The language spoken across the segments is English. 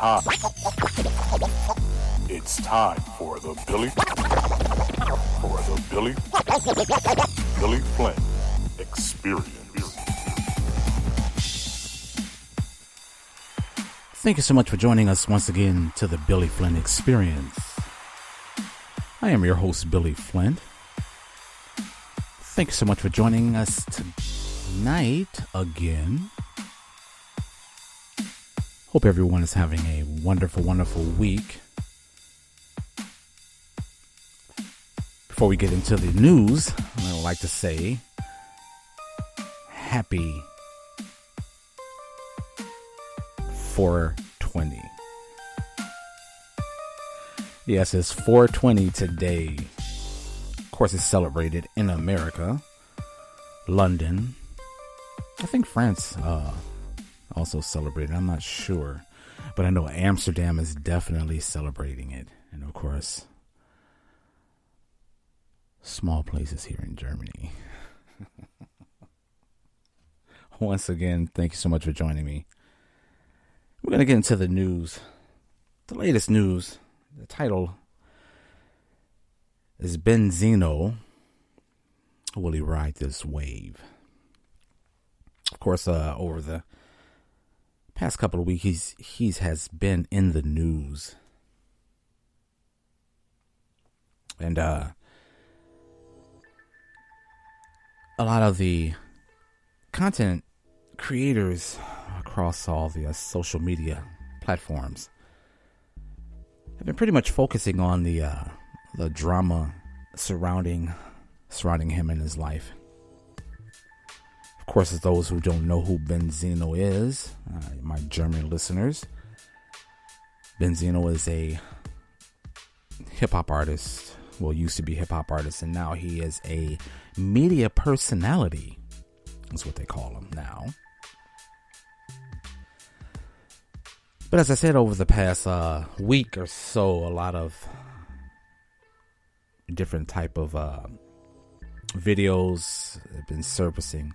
time. It's time for the Billy Flynn Experience. Thank you so much for joining us once again to the Billy Flynn Experience. I am your host, Billy Flynn. Thank you so much for joining us tonight again. Hope everyone is having a wonderful, wonderful week. Before we get into the news, I would like to say happy 420. Yes, it's 420 today. Of course, it's celebrated in America, London. I think France also celebrated. I'm not sure, but I know Amsterdam is definitely celebrating it. And of course, small places here in Germany. Once again, thank you so much for joining me. We're going to get into the news. The latest news. The title is Benzino. Will he ride this wave? Of course, over the past couple of weeks, he has been in the news. And a lot of the content creators across all the social media platforms have been pretty much focusing on the drama surrounding him and his life. Of course, as those who don't know who Benzino is, my German listeners, Benzino is a hip-hop artist. Well, used to be hip-hop artist, and now he is a media personality. That's what they call him now. But as I said, over the past week or so, a lot of different type of videos have been surfacing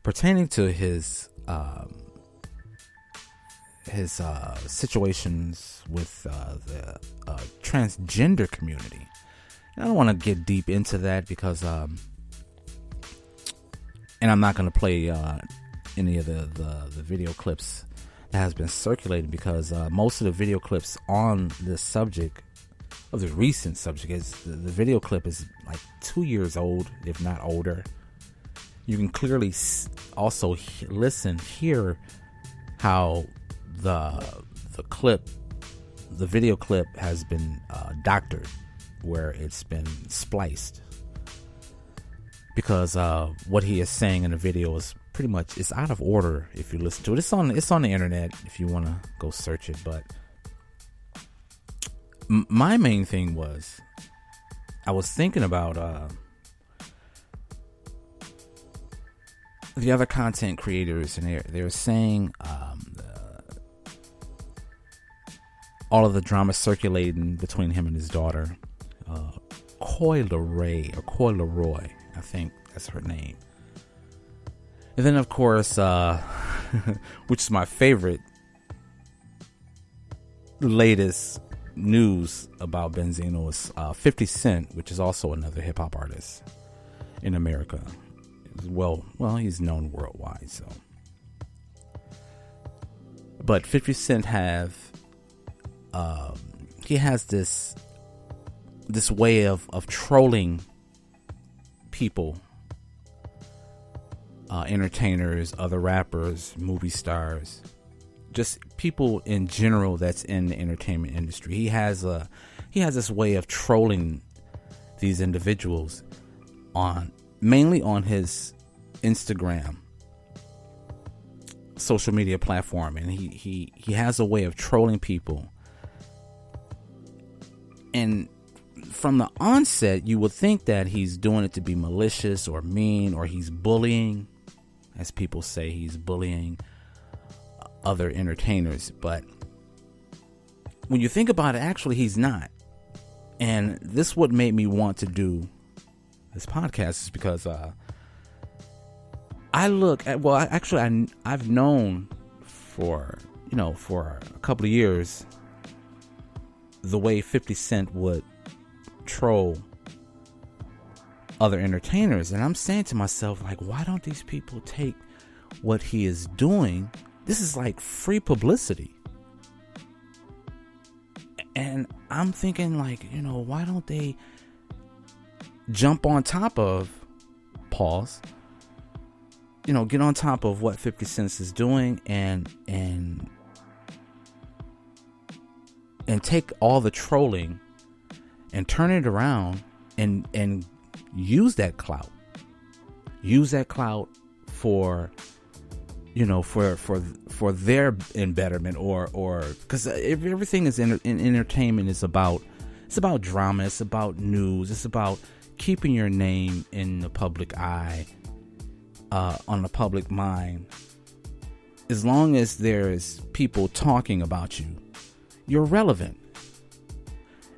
pertaining to his situations with the transgender community. And I don't want to get deep into that because, and I'm not going to play any of the video clips that has been circulated because most of the video clips on this subject, of the recent subject, is the video clip is like 2 years old, if not older. You can clearly also hear how the video clip has been doctored, where it's been spliced, because what he is saying in the video is pretty much, it's out of order if you listen to it. It's on the internet if you want to go search it. But my main thing was, I was thinking about the other content creators, and they're saying all of the drama circulating between him and his daughter, Coy Leroy, I think that's her name. And then, of course, which is my favorite, the latest news about Benzino is 50 Cent, which is also another hip-hop artist in America. Well, he's known worldwide, so. But 50 Cent he has this way of trolling people, entertainers, other rappers, movie stars, just people in general that's in the entertainment industry. He has this way of trolling these individuals mainly on his Instagram social media platform, and he has a way of trolling people. And from the onset, you would think that he's doing it to be malicious or mean, or he's bullying, as people say, he's bullying other entertainers. But when you think about it, actually he's not. And this what made me want to do this podcast, is because I look at, I've known for for a couple of years, the way 50 Cent would troll other entertainers. And I'm saying to myself, like, why don't these people take what he is doing? This is like free publicity. And I'm thinking, like, why don't they jump on top of pause, get on top of what 50 Cent is doing and take all the trolling and turn it around and use that clout. Use that clout for for their embetterment, or because everything is in entertainment is about, it's about drama, it's about news, it's about keeping your name in the public eye, on the public mind. As long as there's people talking about you, you're relevant.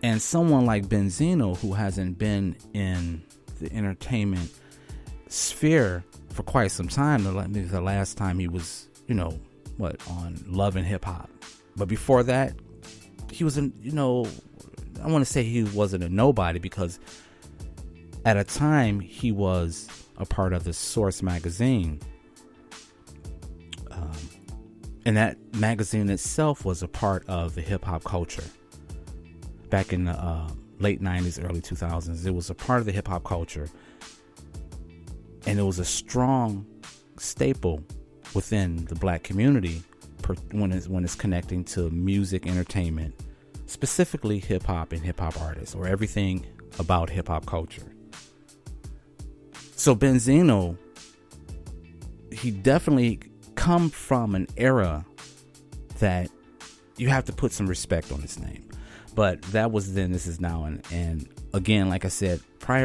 And someone like Benzino, who hasn't been in the entertainment sphere for quite some time, maybe the last time he was, on Love and Hip Hop. But before that, he was, I want to say he wasn't a nobody, because at a time he was a part of the Source magazine. And that magazine itself was a part of the hip hop culture. Back in the late 90s, early 2000s, it was a part of the hip hop culture. And it was a strong staple within the black community when it's connecting to music, entertainment, specifically hip hop and hip hop artists, or everything about hip hop culture. So Benzino, he definitely come from an era that you have to put some respect on his name. But that was then, this is now. And again, like I said,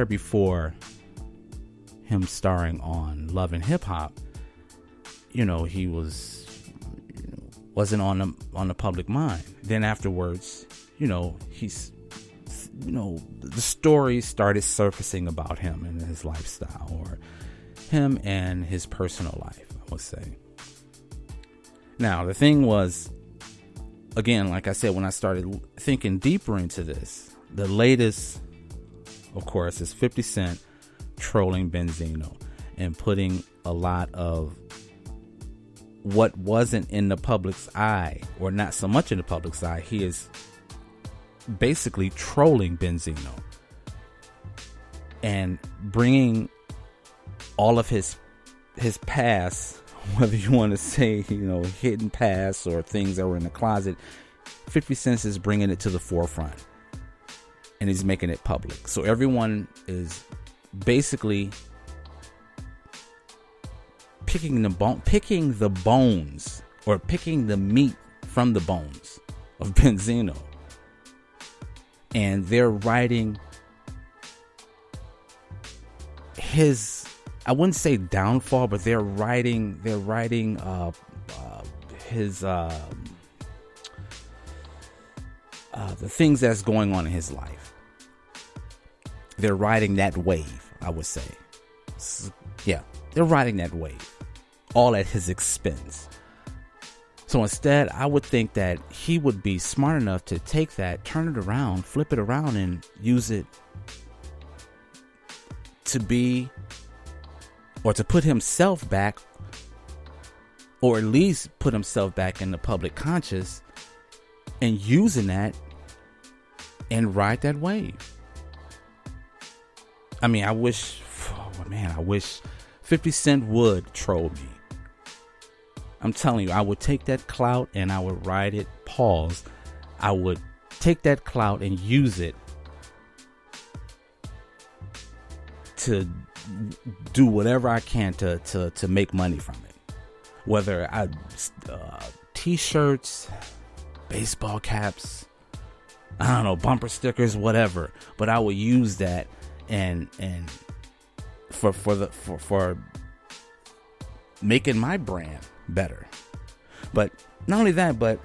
before him starring on Love and Hip Hop, he wasn't on the public mind. Then afterwards, he's, the stories started surfacing about him and his lifestyle, or him and his personal life, I would say. Now, the thing was, again, like I said, when I started thinking deeper into this, the latest, of course, is 50 Cent trolling Benzino and putting a lot of what wasn't in the public's eye, or not so much in the public's eye. He is basically trolling Benzino and bringing all of his past, whether you want to say, hidden past or things that were in the closet. 50 Cent is bringing it to the forefront, and he's making it public. So everyone is basically picking the bones, or picking the meat from the bones of Benzino, and they're writing his, I wouldn't say downfall, but they're writing his the things that's going on in his life. They're riding that wave, I would say. Yeah, they're riding that wave, all at his expense. So instead, I would think that he would be smart enough to take that, turn it around, flip it around, and use it to be, or to put himself back, or at least put himself back in the public conscious, and using that and ride that wave. I mean, I wish 50 Cent would troll me. I'm telling you, I would take that clout and I would ride it. Pause. I would take that clout and use it to do whatever I can to make money from it. Whether I t-shirts, baseball caps, I don't know, bumper stickers, whatever. But I would use that and for making my brand better. But not only that, but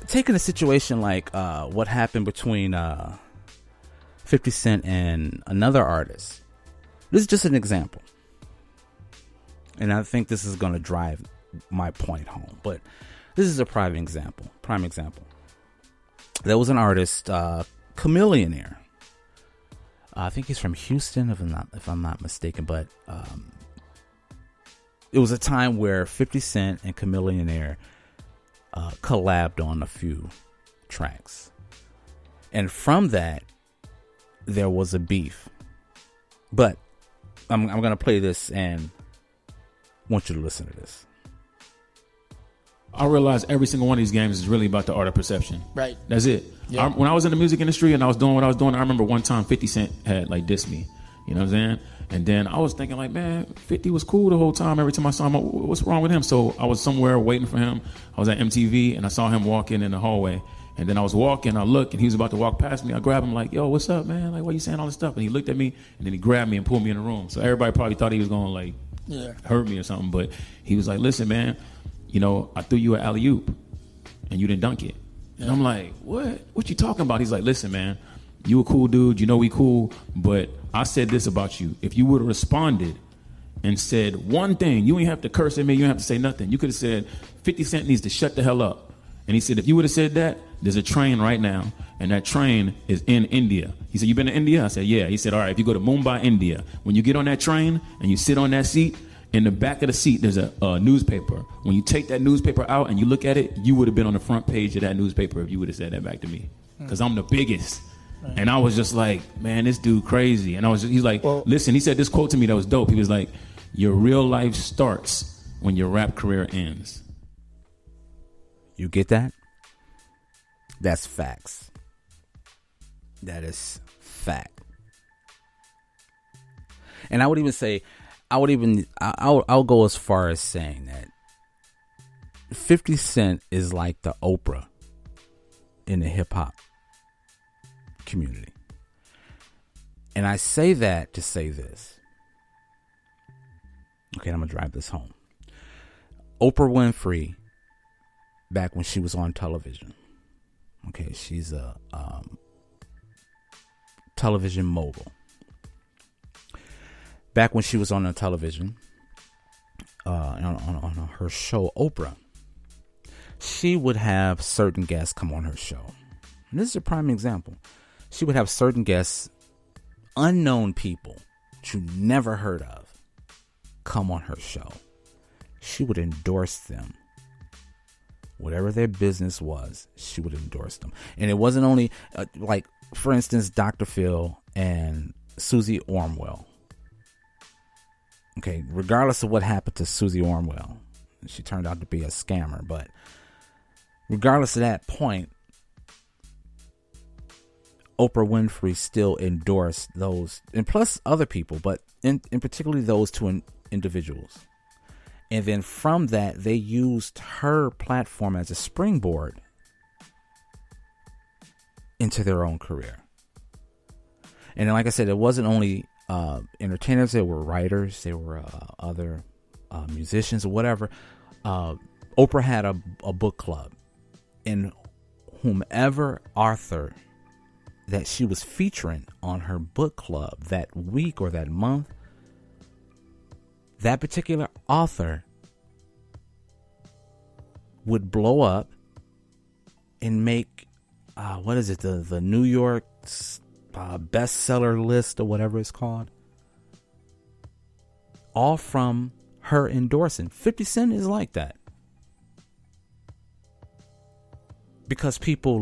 taking a situation like what happened between 50 Cent and another artist. This is just an example. And I think this is going to drive my point home. But this is a prime example. There was an artist, Chameleonaire. I think he's from Houston, if I'm not mistaken. But it was a time where 50 Cent and Chameleonaire collabed on a few tracks. And from that, there was a beef. But I'm going to play this and want you to listen to this. I realized every single one of these games is really about the art of perception. Right. That's it. Yeah. When I was in the music industry and I was doing what I was doing, I remember one time 50 Cent had like dissed me. You know what I'm saying? And then I was thinking like, man, 50 was cool the whole time. Every time I saw him, what's wrong with him? So I was somewhere waiting for him. I was at MTV and I saw him walking in the hallway. And then I was walking, I looked, and he was about to walk past me. I grabbed him like, yo, what's up, man? Like, why you saying all this stuff? And he looked at me, and then he grabbed me and pulled me in the room. So everybody probably thought he was going to, like, hurt me or something. But he was like, listen, man, you know, I threw you an alley-oop, and you didn't dunk it. And I'm like, what? What you talking about? He's like, listen, man, you a cool dude. You know we cool. But I said this about you. If you would have responded and said one thing, you ain't have to curse at me. You don't have to say nothing. You could have said, 50 Cent needs to shut the hell up. And he said, if you would have said that, there's a train right now, and that train is in India. He said, you been to India? I said, yeah. He said, all right, if you go to Mumbai, India, when you get on that train and you sit on that seat, in the back of the seat, there's a newspaper. When you take that newspaper out and you look at it, you would have been on the front page of that newspaper if you would have said that back to me. Because I'm the biggest. Right. And I was just like, man, this dude crazy. And he's like, listen, he said this quote to me that was dope. He was like, your real life starts when your rap career ends. You get that? That's facts. That is fact. And I would even say, I'll go as far as saying that 50 Cent is like the Oprah in the hip hop community. And I say that to say this. Okay, I'm going to drive this home. Oprah Winfrey, back when she was on television. Okay, she's a television mogul. Back when she was on the television, on her show, Oprah, she would have certain guests come on her show. And this is a prime example. She would have certain guests, unknown people that you never heard of, come on her show. She would endorse them. Whatever their business was, she would endorse them. And it wasn't only, like, for instance, Dr. Phil and Susie Ormwell. Okay, regardless of what happened to Susie Ormwell, she turned out to be a scammer. But regardless of that point, Oprah Winfrey still endorsed those, and plus other people, but in particularly those two individuals. And then from that, they used her platform as a springboard into their own career. And like I said, it wasn't only entertainers, there were writers, there were other musicians or whatever. Oprah had a book club, and whomever author that she was featuring on her book club that week or that month, that particular author would blow up and make the New York bestseller list or whatever it's called, all from her endorsing. 50 Cent is like that, because people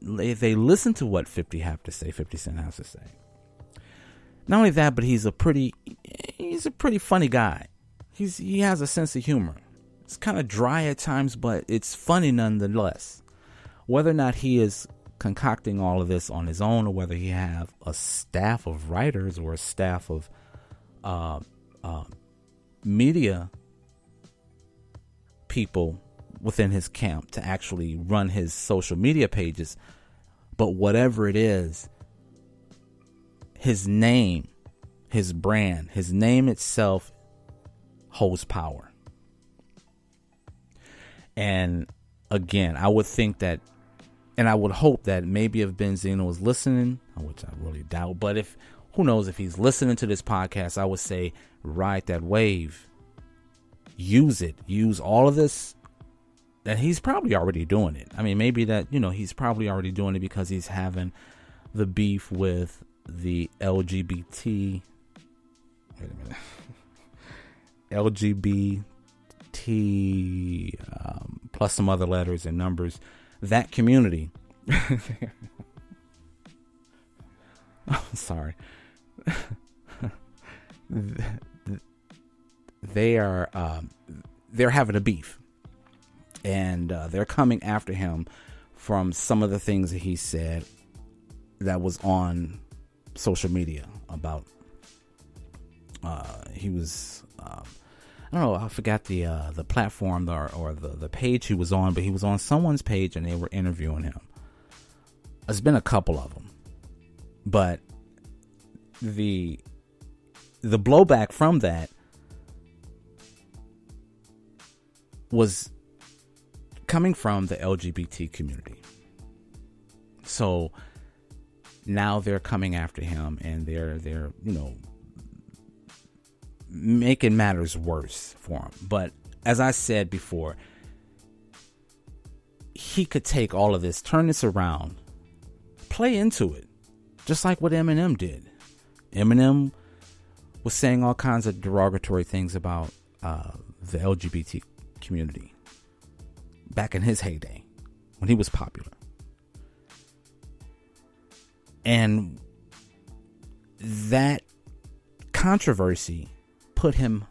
they listen to what 50 Cent has to say. Not only that, but he's a pretty funny guy. He has a sense of humor. It's kind of dry at times, but it's funny nonetheless. Whether or not he is concocting all of this on his own, or whether he have a staff of writers or a staff of media people within his camp to actually run his social media pages, but whatever it is, his name, his brand, his name itself holds power. And again, I would think that, and I would hope that maybe if Benzino was listening, which I really doubt, but who knows, if he's listening to this podcast, I would say ride that wave use all of this. That he's probably already doing it. I mean, maybe that, he's probably already doing it because he's having the beef with the LGBT. Wait a minute. LGBT plus some other letters and numbers. That community. Oh, sorry. They're having a beef. And they're coming after him from some of the things that he said that was on social media about. He was, I don't know, I forgot the platform or the page he was on, but he was on someone's page and they were interviewing him. There's been a couple of them, but the blowback from that was coming from the LGBT community. So now they're coming after him and they're making matters worse for him. But as I said before, he could take all of this, turn this around, play into it, just like what Eminem did. Eminem was saying all kinds of derogatory things about the LGBT community back in his heyday when he was popular. And that controversy put him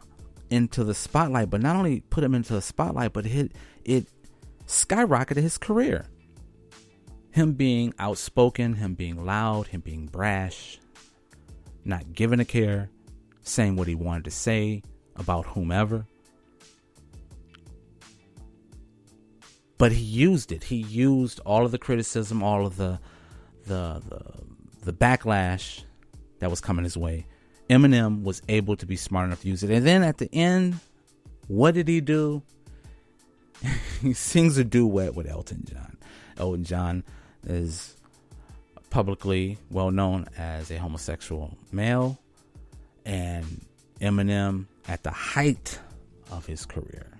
into the spotlight, but not only put him into the spotlight, but it skyrocketed his career. Him being outspoken, him being loud, him being brash, not giving a care, saying what he wanted to say about whomever. But he used it. He used all of the criticism, all of the backlash that was coming his way. Eminem was able to be smart enough to use it. And then at the end, what did he do? He sings a duet with Elton John. Elton John is publicly well known as a homosexual male. And Eminem, at the height of his career,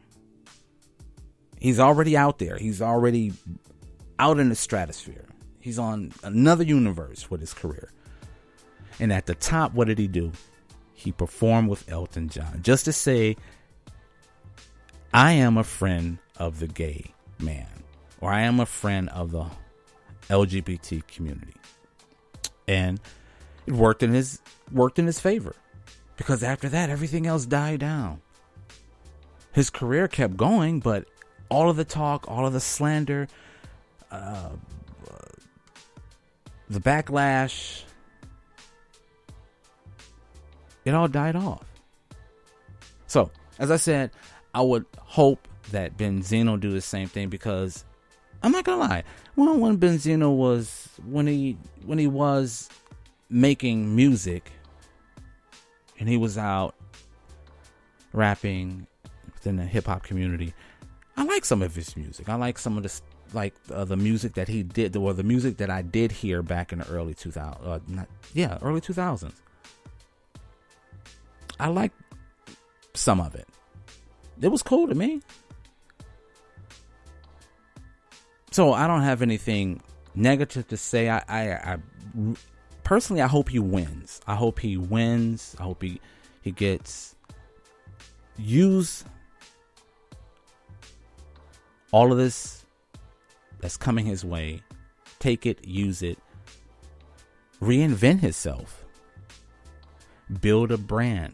he's already out there. He's already out in the stratosphere. He's on another universe with his career. And at the top, what did he do? He performed with Elton John just to say, I am a friend of the gay man, or I am a friend of the LGBT community. And it worked in his favor, because after that, everything else died down. His career kept going, but all of the talk, all of the slander, the backlash, it all died off. So, as I said, I would hope that Benzino do the same thing, because I'm not gonna lie, when Benzino was when he was making music and he was out rapping within the hip hop community, I like some of his music. I like some of this, like the music that he did, or the music that I did hear back in the early 2000s. I like some of it. It was cool to me. So I don't have anything negative to say. I personally, I hope he wins. I hope he gets used. All of this that's coming his way, take it, use it, reinvent himself, build a brand.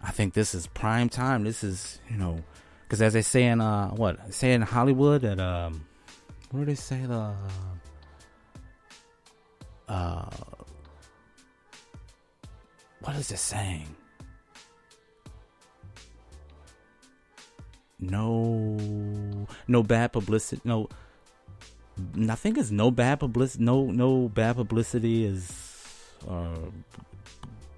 I think this is prime time. This is, because as they say in in Hollywood, at what do they say, what is it saying? No bad publicity. No, I think it's no bad publicity. No bad publicity is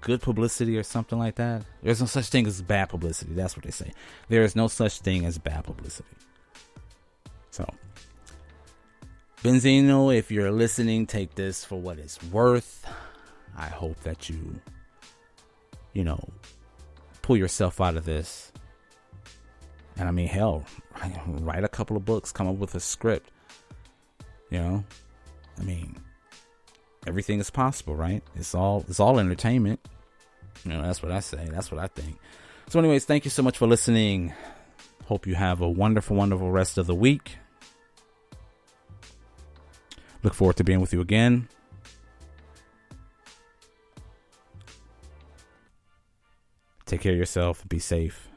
good publicity, or something like that. There's no such thing as bad publicity. That's what they say. There is no such thing as bad publicity. So, Benzino, if you're listening, take this for what it's worth. I hope that you pull yourself out of this. And I mean, hell, write a couple of books, come up with a script. You know, I mean, everything is possible, right? It's all entertainment. You know, that's what I say. That's what I think. So anyways, thank you so much for listening. Hope you have a wonderful, wonderful rest of the week. Look forward to being with you again. Take care of yourself. Be safe.